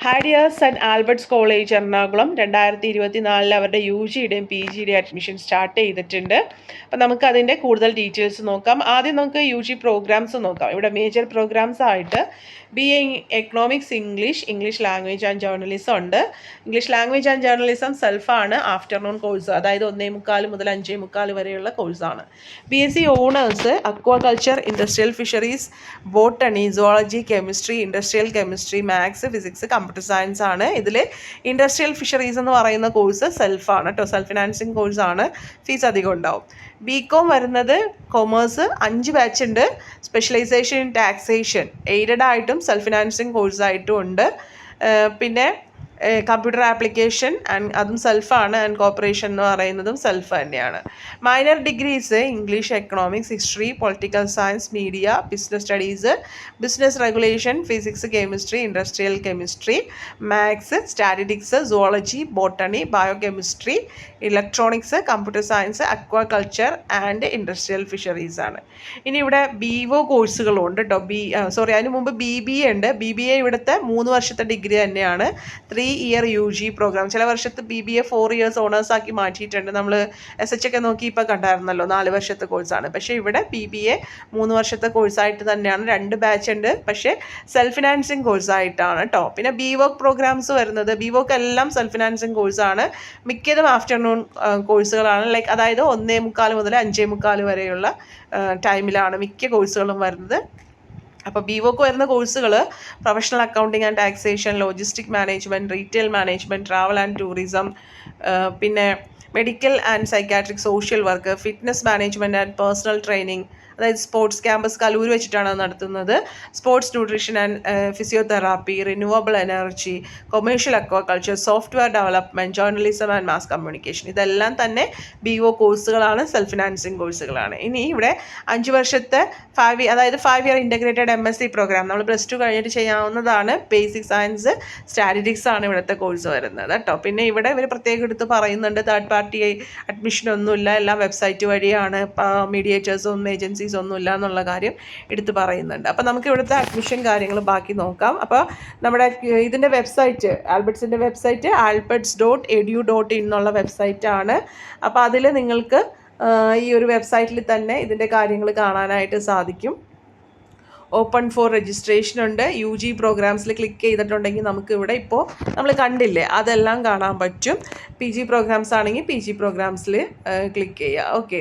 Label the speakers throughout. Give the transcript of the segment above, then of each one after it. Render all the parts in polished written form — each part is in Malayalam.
Speaker 1: Hi dear Saint Albert's College Ernakulam 2024 അവരുടെ UGയുടെയും PGയുടെയും അഡ്മിഷൻ സ്റ്റാർട്ട് ചെയ്തിട്ടുണ്ട്. അപ്പം നമുക്ക് അതിൻ്റെ കൂടുതൽ ഡീറ്റെയിൽസ് നോക്കാം. ആദ്യം നമുക്ക് UG പ്രോഗ്രാംസ് നോക്കാം. ഇവിടെ മേജർ പ്രോഗ്രാംസ് ആയിട്ട് BA economics English language and journalism ഉണ്ട്. ഇംഗ്ലീഷ് ലാംഗ്വേജ് ആൻഡ് ജേർണലിസം സെൽഫാണ്, ആഫ്റ്റർനൂൺ കോഴ്സ്, അതായത് 1:45 മുതൽ 5:45 വരെയുള്ള കോഴ്സാണ്. BSc honours aquaculture, industrial fisheries, botany, zoology, chemistry, industrial chemistry, maths, physics, computer science ആണ്. ഇതിൽ ഇൻഡസ്ട്രിയൽ ഫിഷറീസ് എന്ന് പറയുന്ന കോഴ്സ് സെൽഫാണ് കേട്ടോ, സെൽഫ് ഫിനാൻസിങ് കോഴ്സാണ്. ഫീസ് അധികം ഉണ്ടാവും. BCom വരുന്നത് കൊമേഴ്സ് 5 ബാച്ച് ഉണ്ട്. സ്പെഷ്യലൈസേഷൻ ഇൻ ടാക്സേഷൻ എയ്ഡഡ് ആയിട്ടും സെൽഫ് ഫിനാൻസിങ് കോഴ്സായിട്ടും ഉണ്ട്. പിന്നെ കമ്പ്യൂട്ടർ ആപ്ലിക്കേഷൻ അതും സെൽഫാണ്. ആൻഡ് കോർപ്പറേഷൻ എന്ന് പറയുന്നതും സെൽഫ് തന്നെയാണ്. Minor degrees English, economics, history, political science, media, business studies, business regulation, physics, chemistry, industrial chemistry, maths, statistics, zoology, botany, biochemistry, electronics, computer science, aquaculture and industrial fisheries ആണ്. ഇനി ഇവിടെ BO കോഴ്സുകളും ഉണ്ട് കേട്ടോ. അതിന് മുമ്പ് BBA ഉണ്ട്. BBA ഇവിടുത്തെ 3 വർഷത്തെ ഡിഗ്രി തന്നെയാണ്. 3 ഇയർ UG പ്രോഗ്രാം. ചില വർഷത്ത് BBA 4 ഇയേഴ്സ് ഓണേഴ്സ് ആക്കി മാറ്റിയിട്ടുണ്ട്. നമ്മൾ SH ഒക്കെ നോക്കി ഇപ്പോൾ കണ്ടായിരുന്നല്ലോ, 4 വർഷത്തെ കോഴ്സാണ്. പക്ഷേ ഇവിടെ BBA 3 വർഷത്തെ കോഴ്സായിട്ട് തന്നെയാണ്. 2 ബാച്ച് ഉണ്ട്, പക്ഷേ സെൽഫ് ഫിനാൻസിങ് കോഴ്സായിട്ടാണ് കേട്ടോ. പിന്നെ BVOC പ്രോഗ്രാംസ് വരുന്നത്, BVOC എല്ലാം സെൽഫ് ഫിനാൻസിങ് കോഴ്സാണ്. മിക്കതും ആഫ്റ്റർനൂൺ കോഴ്സുകളാണ്. അതായത് 1:45 മുതൽ 5:45 വരെയുള്ള ടൈമിലാണ് മിക്ക കോഴ്സുകളും വരുന്നത്. അപ്പോൾ BVOC വരുന്ന കോഴ്സുകൾ professional accounting and taxation, logistic management, retail management, travel and tourism, പിന്നെ medical and psychiatric social work, fitness management and personal training, അതായത് സ്പോർട്സ് ക്യാമ്പസ് കലൂർ വെച്ചിട്ടാണ് നടത്തുന്നത്. Sports nutrition and physiotherapy, renewable energy, commercial aquaculture, software development, journalism and mass communication, ഇതെല്ലാം തന്നെ BO കോഴ്സുകളാണ്, സെൽഫ് ഫിനാൻസിങ് കോഴ്സുകളാണ്. ഇനി ഇവിടെ 5 വർഷത്തെ 5 ഇയർ ഇൻ്റഗ്രേറ്റഡ് MSc പ്രോഗ്രാം നമ്മൾ +2 കഴിഞ്ഞിട്ട് ചെയ്യാവുന്നതാണ്. ബേസിക് സയൻസ്, സ്റ്റാറ്റിസ്റ്റിക്സ് ആണ് ഇവിടുത്തെ കോഴ്സ് വരുന്നത് കേട്ടോ. പിന്നെ ഇവിടെ ഇവർ പ്രത്യേകം എടുത്ത് പറയുന്നുണ്ട്, തേർഡ് പാർട്ടി അഡ്മിഷനൊന്നുമില്ല, എല്ലാം വെബ്സൈറ്റ് വഴിയാണ്, മീഡിയേറ്റേഴ്സും ഏജൻസീസ് ഒന്നുമില്ല എന്നുള്ള കാര്യം എടുത്ത് പറയുന്നുണ്ട്. അപ്പോൾ നമുക്ക് ഇവിടുത്തെ അഡ്മിഷൻ കാര്യങ്ങൾ ബാക്കി നോക്കാം. അപ്പോൾ നമ്മുടെ ഇതിൻ്റെ വെബ്സൈറ്റ്, ആൽബർട്ട്സിൻ്റെ വെബ്സൈറ്റ് alberts.edu.in എന്നുള്ള വെബ്സൈറ്റാണ്. അപ്പോൾ അതിൽ നിങ്ങൾക്ക് ഈ ഒരു വെബ്സൈറ്റിൽ തന്നെ ഇതിൻ്റെ കാര്യങ്ങൾ കാണാനായിട്ട് സാധിക്കും. ഓപ്പൺ ഫോർ രജിസ്ട്രേഷൻ ഉണ്ട്. UG പ്രോഗ്രാംസിൽ ക്ലിക്ക് ചെയ്തിട്ടുണ്ടെങ്കിൽ നമുക്ക് ഇവിടെ ഇപ്പോൾ നമ്മൾ കണ്ടില്ലേ അതെല്ലാം കാണാൻ പറ്റും. PG പ്രോഗ്രാംസ് ആണെങ്കിൽ PG പ്രോഗ്രാംസിൽ ക്ലിക്ക് ചെയ്യുക. ഓക്കെ,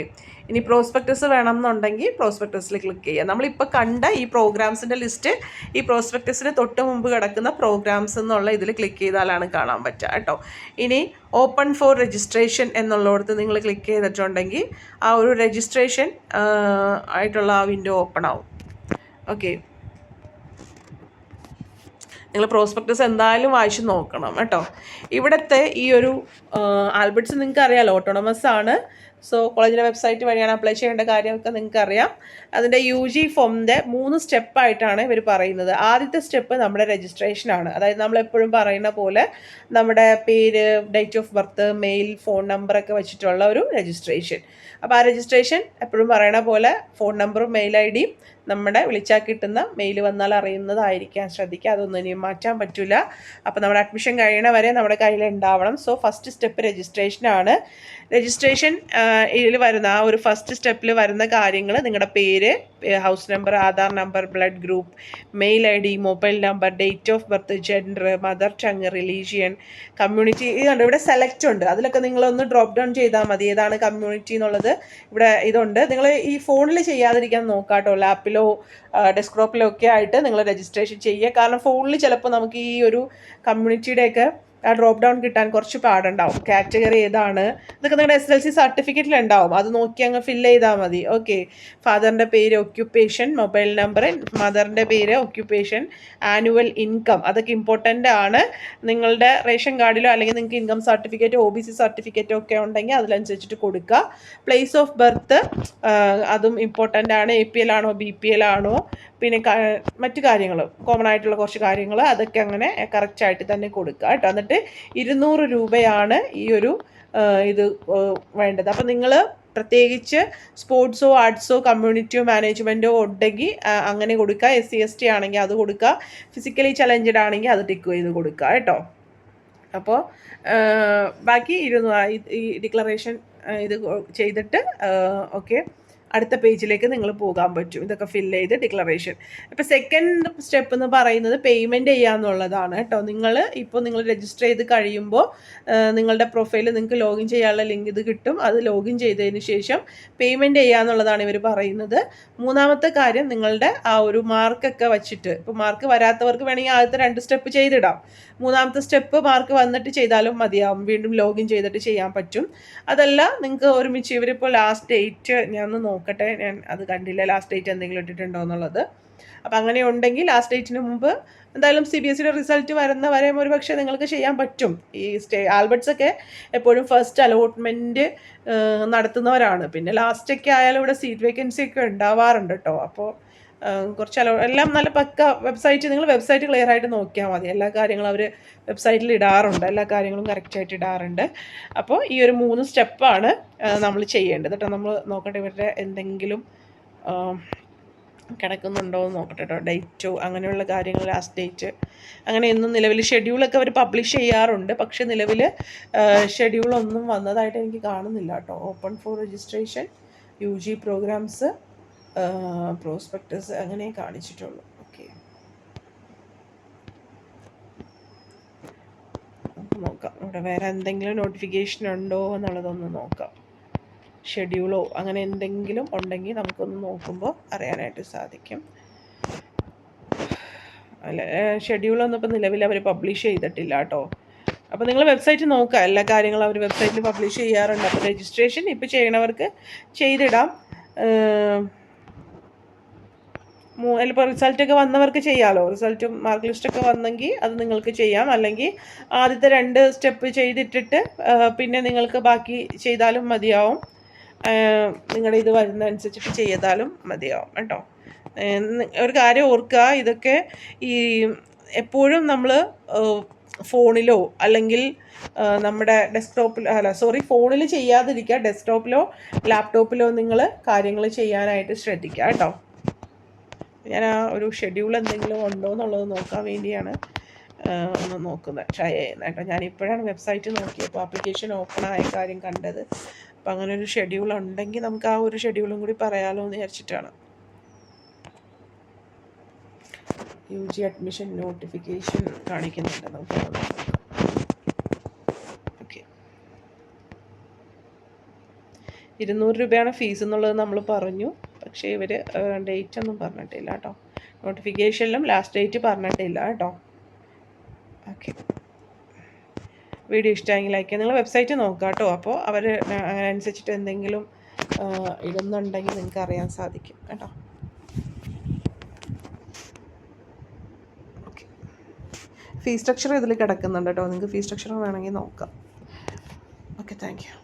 Speaker 1: ഇനി പ്രോസ്പെക്ടസ് വേണം എന്നുണ്ടെങ്കിൽ പ്രോസ്പെക്ടസിൽ ക്ലിക്ക് ചെയ്യുക. നമ്മളിപ്പോൾ കണ്ട ഈ പ്രോഗ്രാംസിൻ്റെ ലിസ്റ്റ് ഈ പ്രോസ്പെക്ടസിന് തൊട്ട് മുമ്പ് കിടക്കുന്ന പ്രോഗ്രാംസ് എന്നുള്ള ഇതിൽ ക്ലിക്ക് ചെയ്താലാണ് കാണാൻ പറ്റുക കേട്ടോ. ഇനി ഓപ്പൺ ഫോർ രജിസ്ട്രേഷൻ എന്നുള്ളിടത്ത് നിങ്ങൾ ക്ലിക്ക് ചെയ്തിട്ടുണ്ടെങ്കിൽ ആ ഒരു രജിസ്ട്രേഷൻ ആയിട്ടുള്ള ആ വിൻഡോ ഓപ്പൺ ആവും. ഓക്കെ, നിങ്ങൾ പ്രോസ്പെക്ടസ് എന്തായാലും വായിച്ച് നോക്കണം കേട്ടോ. ഇവിടുത്തെ ഈ ഒരു ആൽബർട്ട്സ് നിങ്ങൾക്ക് അറിയാമല്ലോ, ഓട്ടോണമസ് ആണ്. സോ കോളേജിൻ്റെ വെബ്സൈറ്റ് വഴിയാണ് അപ്ലൈ ചെയ്യേണ്ട കാര്യമൊക്കെ നിങ്ങൾക്കറിയാം. അതിൻ്റെ UG ഫോമിൻ്റെ 3 സ്റ്റെപ്പായിട്ടാണ് ഇവർ പറയുന്നത്. ആദ്യത്തെ സ്റ്റെപ്പ് നമ്മുടെ രജിസ്ട്രേഷനാണ്. അതായത് നമ്മളെപ്പോഴും പറയുന്ന പോലെ നമ്മുടെ പേര്, date of birth, mail, phone നമ്പറൊക്കെ വെച്ചിട്ടുള്ള ഒരു രജിസ്ട്രേഷൻ. അപ്പോൾ ആ രജിസ്ട്രേഷൻ എപ്പോഴും പറയണ പോലെ ഫോൺ നമ്പറും മെയിൽ IDയും നമ്മുടെ വിളിച്ചാൽ കിട്ടുന്ന മെയിൽ വന്നാൽ അറിയുന്നതായിരിക്കാൻ ശ്രദ്ധിക്കുക. അതൊന്നും ഇനിയും മാറ്റാൻ പറ്റില്ല. അപ്പോൾ നമ്മുടെ അഡ്മിഷൻ കഴിയണ വരെ നമ്മുടെ കയ്യിൽ ഉണ്ടാവണം. സോ ഫസ്റ്റ് സ്റ്റെപ്പ് രജിസ്ട്രേഷനാണ്. രജിസ്ട്രേഷൻ ഇതിൽ വരുന്ന ആ ഒരു ഫസ്റ്റ് സ്റ്റെപ്പിൽ വരുന്ന കാര്യങ്ങൾ നിങ്ങളുടെ പേര്, house number, Aadhaar number, blood group, mail ID, mobile number, date of birth, gender, mother tongue, religion, community, ഇതുണ്ട്. ഇവിടെ സെലക്ട് ഉണ്ട്. അതിലൊക്കെ നിങ്ങളൊന്ന് ഡ്രോപ്പ് ഡൗൺ ചെയ്താൽ മതി ഏതാണ് കമ്മ്യൂണിറ്റി എന്നുള്ളത്. ഇവിടെ ഇതുണ്ട്. നിങ്ങൾ ഈ ഫോണിൽ ചെയ്യാതിരിക്കാൻ നോക്കാട്ടോ. ലാപ്പിലോ ഡെസ്ക്ടോപ്പിലോ ഒക്കെ ആയിട്ട് നിങ്ങൾ രജിസ്ട്രേഷൻ ചെയ്യുക. കാരണം ഫോണിൽ ചിലപ്പോൾ നമുക്ക് ഈ ഒരു കമ്മ്യൂണിറ്റിയുടെയൊക്കെ ആ ഡ്രോപ്പ് ഡൗൺ കിട്ടാൻ കുറച്ച് പാടുണ്ടാവും. കാറ്റഗറി ഏതാണ് ഇതൊക്കെ നിങ്ങളുടെ SSLC സർട്ടിഫിക്കറ്റിലുണ്ടാവും. അത് നോക്കി അങ്ങ് ഫില്ല് ചെയ്താൽ മതി. ഓക്കെ, ഫാദറിൻ്റെ പേര്, ഒക്യുപ്പേഷൻ, മൊബൈൽ നമ്പർ, മദറിൻ്റെ പേര്, ഒക്യുപ്പേഷൻ, ആനുവൽ ഇൻകം, അതൊക്കെ ഇമ്പോർട്ടൻ്റ് ആണ്. നിങ്ങളുടെ റേഷൻ കാർഡിലോ അല്ലെങ്കിൽ നിങ്ങൾക്ക് ഇൻകം സർട്ടിഫിക്കറ്റോ OBC സർട്ടിഫിക്കറ്റോ ഒക്കെ ഉണ്ടെങ്കിൽ അതിനനുസരിച്ചിട്ട് കൊടുക്കുക. പ്ലേസ് ഓഫ് ബർത്ത് അതും ഇമ്പോർട്ടൻ്റ് ആണ്. APL ആണോ BPL ആണോ, പിന്നെ മറ്റു കാര്യങ്ങൾ, കോമൺ ആയിട്ടുള്ള കുറച്ച് കാര്യങ്ങൾ, അതൊക്കെ അങ്ങനെ കറക്റ്റായിട്ട് തന്നെ കൊടുക്കുക കേട്ടോ. എന്നിട്ട് 200 രൂപയാണ് ഈ ഒരു ഇത് വേണ്ടത്. അപ്പം നിങ്ങൾ പ്രത്യേകിച്ച് സ്പോർട്സോ ആർട്സോ കമ്മ്യൂണിറ്റിയോ മാനേജ്മെൻറ്റോ ഉണ്ടെങ്കിൽ അങ്ങനെ കൊടുക്കുക. SC ST ആണെങ്കിൽ അത് കൊടുക്കുക. ഫിസിക്കലി ചലഞ്ചഡ് ആണെങ്കിൽ അത് ടിക്ക് ചെയ്ത് കൊടുക്കുക കേട്ടോ. അപ്പോൾ ബാക്കി ഈ ഡിക്ലറേഷൻ ഇത് ചെയ്തിട്ട് ഓക്കെ അടുത്ത പേജിലേക്ക് നിങ്ങൾ പോകാൻ പറ്റും. ഇതൊക്കെ ഫില്ല് ചെയ്ത് ഡിക്ലറേഷൻ. ഇപ്പോൾ സെക്കൻഡ് സ്റ്റെപ്പ് എന്ന് പറയുന്നത് പേയ്മെൻറ്റ് ചെയ്യാന്നുള്ളതാണ് കേട്ടോ. നിങ്ങൾ രജിസ്റ്റർ ചെയ്ത് കഴിയുമ്പോൾ നിങ്ങളുടെ പ്രൊഫൈൽ നിങ്ങൾക്ക് ലോഗിൻ ചെയ്യാനുള്ള ലിങ്ക് ഇത് കിട്ടും. അത് ലോഗിൻ ചെയ്തതിന് ശേഷം പേയ്മെൻറ്റ് ചെയ്യാന്നുള്ളതാണ് ഇവർ പറയുന്നത്. മൂന്നാമത്തെ കാര്യം നിങ്ങളുടെ ആ ഒരു മാർക്കൊക്കെ വച്ചിട്ട്, ഇപ്പോൾ മാർക്ക് വരാത്തവർക്ക് വേണമെങ്കിൽ ആദ്യത്തെ 2 സ്റ്റെപ്പ് ചെയ്തിടാം. മൂന്നാമത്തെ സ്റ്റെപ്പ് മാർക്ക് വന്നിട്ട് ചെയ്താലും മതിയാവും. വീണ്ടും ലോഗിൻ ചെയ്തിട്ട് ചെയ്യാൻ പറ്റും. അതല്ല നിങ്ങൾക്ക് ഒരുമിച്ച് ഇവരിപ്പോൾ ലാസ്റ്റ് ഡേറ്റ് ഞാൻ ഒന്ന് നോക്കട്ടെ, ഞാൻ അത് കണ്ടില്ല ലാസ്റ്റ് ഡേറ്റ് എന്തെങ്കിലും ഇട്ടിട്ടുണ്ടോ എന്നുള്ളത്. അപ്പം അങ്ങനെ ഉണ്ടെങ്കിൽ ലാസ്റ്റ് ഡേറ്റിന് മുമ്പ് എന്തായാലും CBSEയുടെ റിസൾട്ട് വരുന്ന വരെ ഒരുപക്ഷെ നിങ്ങൾക്ക് ചെയ്യാൻ പറ്റും. ഈ ആൽബർട്ട്സ് ഒക്കെ എപ്പോഴും ഫസ്റ്റ് അലോട്ട്മെൻറ്റ് നടത്തുന്നവരാണ്. പിന്നെ ലാസ്റ്റൊക്കെ ആയാലും ഇവിടെ സീറ്റ് വേക്കൻസി ഒക്കെ ഉണ്ടാവാറുണ്ട് കേട്ടോ. അപ്പോൾ കുറച്ച് എല്ലാം നല്ല പക്ക നിങ്ങൾ വെബ്സൈറ്റ് ക്ലിയർ ആയിട്ട് നോക്കിയാൽ മതി. എല്ലാ കാര്യങ്ങളും അവർ വെബ്സൈറ്റിൽ ഇടാറുണ്ട്, എല്ലാ കാര്യങ്ങളും കറക്റ്റായിട്ട് ഇടാറുണ്ട്. അപ്പോൾ ഈ ഒരു 3 സ്റ്റെപ്പാണ് നമ്മൾ ചെയ്യേണ്ടത് കേട്ടോ. നമ്മൾ നോക്കട്ടെ ഇവരുടെ എന്തെങ്കിലും കിടക്കുന്നുണ്ടോ എന്ന് നോക്കട്ടെ കേട്ടോ. ഡേറ്റോ അങ്ങനെയുള്ള കാര്യങ്ങൾ, ലാസ്റ്റ് ഡേറ്റ് അങ്ങനെ എന്നും നിലവിൽ ഷെഡ്യൂളൊക്കെ അവർ പബ്ലിഷ് ചെയ്യാറുണ്ട്. പക്ഷേ നിലവിൽ ഷെഡ്യൂളൊന്നും വന്നതായിട്ട് എനിക്ക് കാണുന്നില്ല കേട്ടോ. Open for registration, UG programmes, prospectus അങ്ങനെ കാണിച്ചിട്ടുള്ളൂ. ഓക്കെ, നോക്കാം ഇവിടെ വേറെ എന്തെങ്കിലും നോട്ടിഫിക്കേഷൻ ഉണ്ടോ എന്നുള്ളതൊന്ന് നോക്കാം. ഷെഡ്യൂളോ അങ്ങനെ എന്തെങ്കിലും ഉണ്ടെങ്കിൽ നമുക്കൊന്ന് നോക്കുമ്പോൾ അറിയാനായിട്ട് സാധിക്കും. അല്ല, ഷെഡ്യൂളൊന്നും ഇപ്പോൾ നിലവിൽ അവർ പബ്ലിഷ് ചെയ്തിട്ടില്ല കേട്ടോ. അപ്പോൾ നിങ്ങൾ വെബ്സൈറ്റ് നോക്കുക, എല്ലാ കാര്യങ്ങളും അവർ വെബ്സൈറ്റിൽ പബ്ലിഷ് ചെയ്യാറുണ്ട്. അപ്പോൾ രജിസ്ട്രേഷൻ ഇപ്പോൾ ചെയ്യണവർക്ക് ചെയ്തിടാം. ഇപ്പോൾ റിസൾട്ടൊക്കെ വന്നവർക്ക് ചെയ്യാമല്ലോ. റിസൾട്ടും മാർക്ക് ലിസ്റ്റൊക്കെ വന്നെങ്കിൽ അത് നിങ്ങൾക്ക് ചെയ്യാം. അല്ലെങ്കിൽ ആദ്യത്തെ 2 സ്റ്റെപ്പ് ചെയ്തിട്ടിട്ട് പിന്നെ നിങ്ങൾക്ക് ബാക്കി ചെയ്താലും മതിയാവും. നിങ്ങളുടെ ഇത് വരുന്ന അനുസരിച്ചിട്ട് ചെയ്താലും മതിയാവും കേട്ടോ. ഒരു കാര്യം ഓർക്കുക, ഇതൊക്കെ ഈ എപ്പോഴും നമ്മൾ ഫോണിലോ അല്ലെങ്കിൽ നമ്മുടെ ഫോണിൽ ചെയ്യാതിരിക്കുക. ഡെസ്ക്ടോപ്പിലോ ലാപ്ടോപ്പിലോ നിങ്ങൾ കാര്യങ്ങൾ ചെയ്യാനായിട്ട് ശ്രദ്ധിക്കുക കേട്ടോ. ഞാൻ ആ ഒരു ഷെഡ്യൂൾ എന്തെങ്കിലും ഉണ്ടോ എന്നുള്ളത് നോക്കാൻ വേണ്ടിയാണ് ഒന്ന് ട്രൈ ചെയ്യുന്നത് കേട്ടോ. ഞാനിപ്പോഴാണ് വെബ്സൈറ്റ് നോക്കിയപ്പോൾ ആപ്ലിക്കേഷൻ ഓപ്പൺ ആയ കാര്യം കണ്ടത്. അപ്പോൾ അങ്ങനെ ഒരു ഷെഡ്യൂൾ ഉണ്ടെങ്കിൽ നമുക്ക് ആ ഒരു ഷെഡ്യൂളും കൂടി പറയാമല്ലോ എന്ന് വിചാരിച്ചിട്ടാണ്. UG അഡ്മിഷൻ നോട്ടിഫിക്കേഷൻ കാണിക്കുന്നുണ്ട്, നമുക്ക് ഓക്കെ. 200 രൂപയാണ് ഫീസ് എന്നുള്ളത് നമ്മൾ പറഞ്ഞു. പക്ഷേ ഇവർ ഡേറ്റ് ഒന്നും പറഞ്ഞിട്ടില്ല കേട്ടോ. നോട്ടിഫിക്കേഷനിലും ലാസ്റ്റ് ഡേറ്റ് പറഞ്ഞിട്ടില്ല കേട്ടോ. ഓക്കെ, വീഡിയോ ഇഷ്ടമായെങ്കിൽ ലൈക്ക് ചെയ്യുക. നിങ്ങൾ വെബ്സൈറ്റ് നോക്കുക കേട്ടോ. അപ്പോൾ അവർ അനുസരിച്ചിട്ട് എന്തെങ്കിലും ഇടുന്നുണ്ടെങ്കിൽ നിങ്ങൾക്ക് അറിയാൻ സാധിക്കും കേട്ടോ. ഓക്കെ, ഫീസ് സ്ട്രക്ചർ ഇതിൽ കിടക്കുന്നുണ്ട് കേട്ടോ. നിങ്ങൾക്ക് ഫീസ് സ്ട്രക്ചർ വേണമെങ്കിൽ നോക്കാം. Okay, thank you.